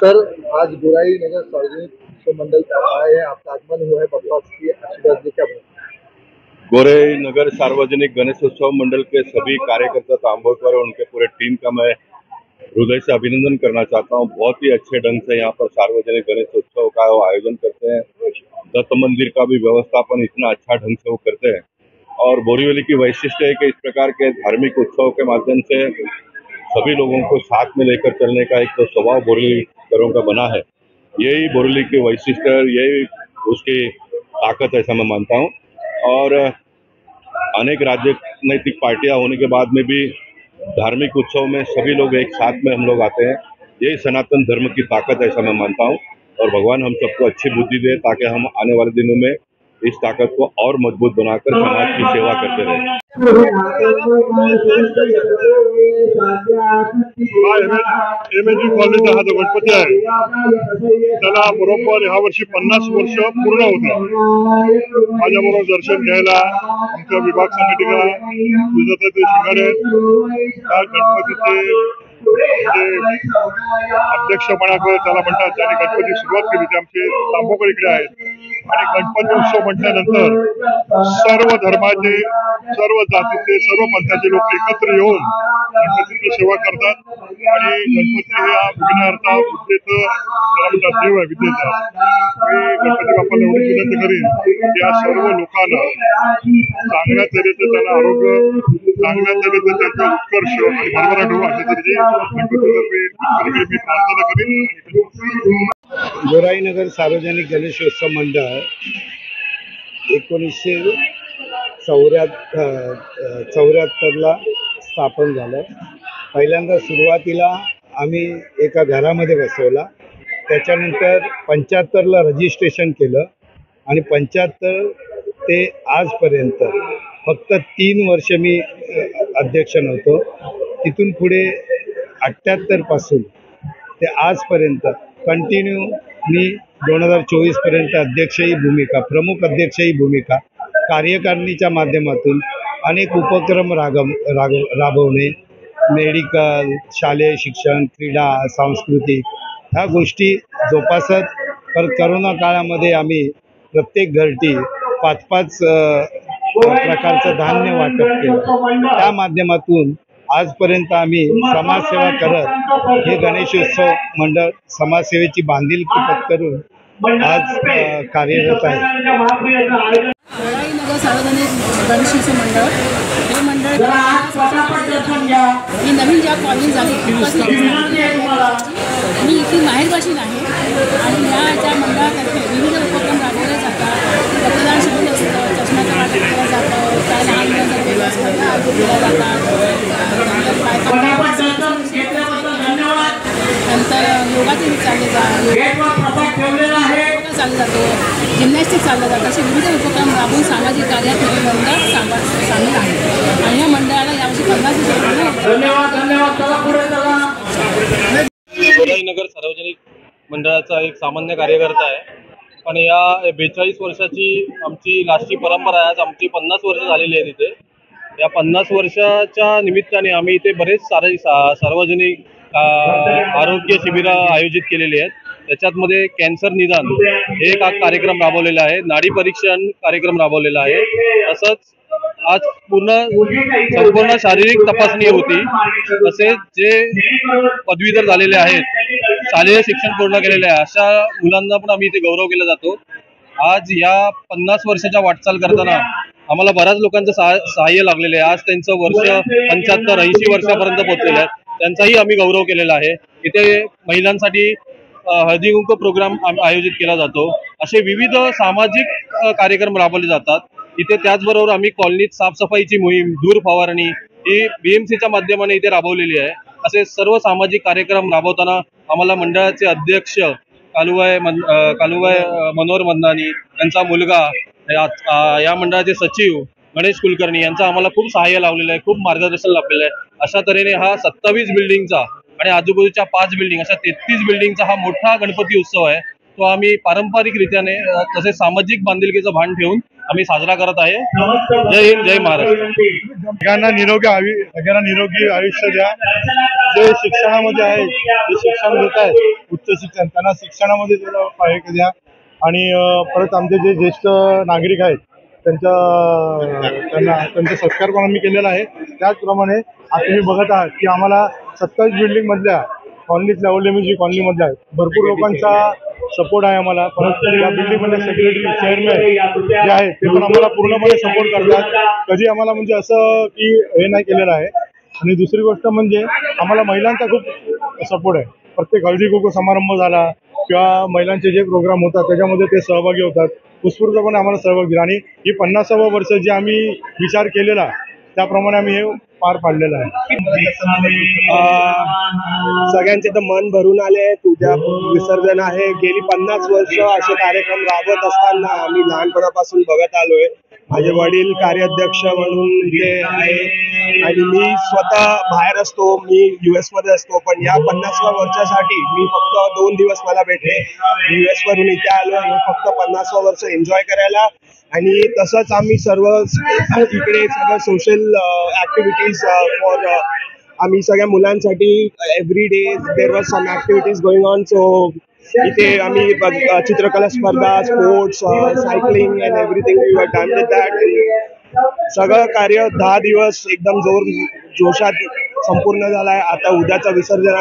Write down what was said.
Sir, आज गोराई नगर सार्वजनिक मंडल का आए हैं, आपका आगमन हुआ है, बप्पा की आशीर्वाद क्या गोराई नगर सार्वजनिक गणेशोत्सव मंडल के सभी कार्यकर्ता तांबोकर और उनके पूरे टीम का मैं हृदय से अभिनंदन करना चाहता हूँ। बहुत ही अच्छे ढंग से यहाँ पर सार्वजनिक गणेशोत्सव का वो आयोजन करते हैं। दत्त मंदिर का भी व्यवस्थापन इतना अच्छा ढंग से वो करते हैं और बोरीवली की वैशिष्ट है कि इस प्रकार के धार्मिक उत्सव के माध्यम से सभी लोगों को साथ में लेकर चलने का एक तो स्वभाव बोरीवलीकरों का बना है। यही बोरीवली की वैशिष्ट है, यही उसकी ताकत ऐसा मैं मानता हूँ। और अनेक राजनीतिक पार्टियां होने के बाद में भी धार्मिक उत्सव में सभी लोग एक साथ में हम लोग आते हैं। यही सनातन धर्म की ताकत ऐसा मैं मानता हूँ और भगवान हम सबको अच्छी बुद्धि दे ताकि हम आने वाले दिनों में इस ताकत को और मजबूत बनाकर समाज की सेवा करते रहें। एमएजी कॉलनीचा हा जो गणपती आहे त्याला बरोबर ह्या वर्षी 50 वर्ष पूर्ण होत आहे। माझ्याबरोबर दर्शन घ्यायला आमच्या विभाग समितीला सुजाताताई शिंगाडे त्या गणपतीचे अध्यक्षपणाकडे त्याला म्हणतात, त्यांनी गणपती सुरुवात केली ते आमचे तांबोकर इकडे आहेत। आणि गणपती उत्सव म्हटल्यानंतर सर्व धर्माचे, सर्व जातीचे, सर्व पंथाचे लोक एकत्र येऊन गणपतीची सेवा करतात आणि गणपती हे हा विघ्नहर्ता, विद्येचं त्याला म्हणतात देव आहे, विद्येचा। मी गणपती बाप्पाला एवढी विनंती करीन या सर्व लोकांना चांगल्या तऱ्हेचं त्यांना आरोग्य, चांगल्या तऱ्हेचं त्यांचा उत्कर्ष आणि भरभराट हो अशा तऱ्हेची गणपतीतर्फे मी प्रार्थना करीन। गोराई नगर सार्वजनिक गणेशोत्सव मंडळ 1974ला स्थापन झालं। पहिल्यांदा सुरुवातीला आम्ही एका घरामध्ये बसवला, त्याच्यानंतर 75ला रजिस्ट्रेशन केलं आणि 75 ते आजपर्यंत फक्त 3 वर्ष मी अध्यक्ष नव्हतो। तिथून पुढे 78 पासून ते आजपर्यंत कंटिन्यू मी 2024 पर्यंत अध्यक्षही भूमिका, प्रमुख अध्यक्षही भूमिका, कार्यकारिणीच्या माध्यमातून अनेक उपक्रम राबवणे, मेडिकल, शालेय शिक्षण, क्रीडा, सांस्कृतिक ह्या गोष्टी जोपासत। पर करोना काळामध्ये आम्ही प्रत्येक घरटी 5-5 प्रकारचं धान्य वाटप केलं। त्या माध्यमातून आजपर्यंत आम्ही समाजसेवा करत हे गणेशोत्सव मंडळ समाजसेवेची बांधिलकी पत्करून आज कार्यरत आहे। गोराई नगर सार्वजनिक गणेशोत्सव मंडळ हे मंडळ ही नवीन ज्या कॉलनी झाली मी इथली माहेरवाशीण आहे आणि ह्या मंडळातर्फे विविध उपक्रम राबवले जातात। रक्तदान शिबिर असतं, चष्म्याचं वाटप केलं जातं, काय लहान मुलांसाठी वेगळ्या स्पर्धा आयोजित केल्या जातात, नंतर योगाचे चालले जातो, जिम्नॅस्टिक चाललं जातं, असे विविध उपक्रम राबवून सामाजिक कार्यात हे मंडळ सामील आहे आणि या मंडळाला यावर्षी 50 वर्ष। गोराई नगर सार्वजनिक मंडळाचा एक सामान्य कार्यकर्ता आहे, पण या 42 वर्षाची आमची लास्टची परंपरा आहे। आज आमची 50 वर्ष झालेली आहे तिथे। या 50 वर्षाच्या निमित्ताने आम्ही इथे बरेच सार्वजनिक आरोग्य शिबिरं आयोजित केलेली आहेत। त्याच्यामध्ये कॅन्सर निदान हे एक कार्यक्रम राबवलेला आहे, नाडी परीक्षण कार्यक्रम राबवलेला आहे, तसंच आज संपूर्ण शारीरिक तपासणी होती। तसेच जे पदवीधर झालेले आहेत, शालेय शिक्षण पूर्ण केलेले आहे अशा मुलांना पण आम्ही इथे गौरव केला जातो। आज या 50 वर्षाच्या वाटचाल करताना आम्हाला बऱ्याच लोकांचं सहाय्य लागलेलं आहे। आज त्यांचं वर्ष 75-80 वर्षापर्यंत पोहोचलेलं आहे, त्यांचाही आम्ही गौरव केलेला आहे। इथे महिलांसाठी हळदी कुंकू प्रोग्राम आयोजित केला जातो। असे विविध सामाजिक कार्यक्रम राबवले जातात इथे। त्याचबरोबर आम्ही कॉलनीत साफसफाईची मोहीम, धूर फवारणी ही BMCच्या माध्यमाने इथे राबवलेली आहे। असे सर्व सामाजिक कार्यक्रम राबवताना आम्हाला मंडळाचे अध्यक्ष कालुबाई मनोहर मदनानी, त्यांचा मुलगा, या मंडळाचे सचिव गणेश कुलकर्णी यांचा आम्हाला खूप सहाय्य लावलेलं आहे, खूप मार्गदर्शन लाभलेलं आहे। अशा तऱ्हेने हा 27 बिल्डिंगचा आणि आजूबाजूच्या 5 बिल्डिंग अशा 33 बिल्डिंगचा हा मोठा गणपती उत्सव आहे। तो आम्ही पारंपरिक रीत्याने तसेच सामाजिक बांधिलकीचं भान ठेवून आम्ही साजरा करत आहे. जय हिंद, जय महाराष्ट्र. सगळ्यांना निरोगी आयुष्य द्या. जे शिक्षणामध्ये आहेत, जे शिक्षण घेत आहेत उच्च शिक्षण, त्यांना शिक्षणामध्ये थोडं सहाय्य द्या. आणि परत आमचे जे ज्येष्ठ नागरिक आहेत त्यांचा सत्कार पण आम्ही केलेला आहे. त्याचप्रमाणे आज तुम्ही बघत आहात की आम्हाला 27 बिल्डिंग मधल्या कॉलनीतल्या ओलेमिजी कॉलनी मधल्या भरपूर लोकांचा सपोर्ट आहे आम्हाला. परत या बिल्डिंग मध्ये सेक्रेटरी, चेअरमॅन जे आहेत ते पण आम्हाला पूर्णपणे सपोर्ट करतात. कधी आम्हाला म्हणजे असं की हे नाही केलेलं आहे. आणि दुसरी गोष्ट म्हणजे आम्हाला महिलांचा खूप सपोर्ट आहे. प्रत्येक हळदी कुंकू समारंभ झाला किंवा महिलांचे जे प्रोग्राम होतात त्याच्यामध्ये ते सहभागी होतात. उत्स्फूर्तपणे आम्हाला सहभाग दिला आणि ही 50वे वर्ष जे आम्ही विचार केलेला त्याप्रमाणे आम्ही हे पार पाडलेलं आहे. सगळ्यांचे तर मन भरून आले. उद्या विसर्जन आहे. गेली 50 वर्ष असे कार्यक्रम राबवत असताना आम्ही लहानपणापासून बघत आलोय. माझे वडील कार्याध्यक्ष म्हणून इथे आहे आणि मी स्वतः बाहेर असतो. मी US मध्ये असतो. पण या 50व्या वर्षासाठी मी फक्त 2 दिवस मला भेटले. US वरून इथे आलो फक्त 50वं वर्ष एन्जॉय करायला. आणि तसंच आम्ही सर्व इकडे सगळं सोशल ऍक्टिव्हिटीज फॉर आम्ही सगळ्या मुलांसाठी every day there was some activities going on. So इथे आम्ही चित्रकला स्पर्धा, sports, cycling and everything we were done with that. सगळं कार्य 10 दिवस एकदम जोशात संपूर्ण झालाय. आता उद्याचं विसर्जन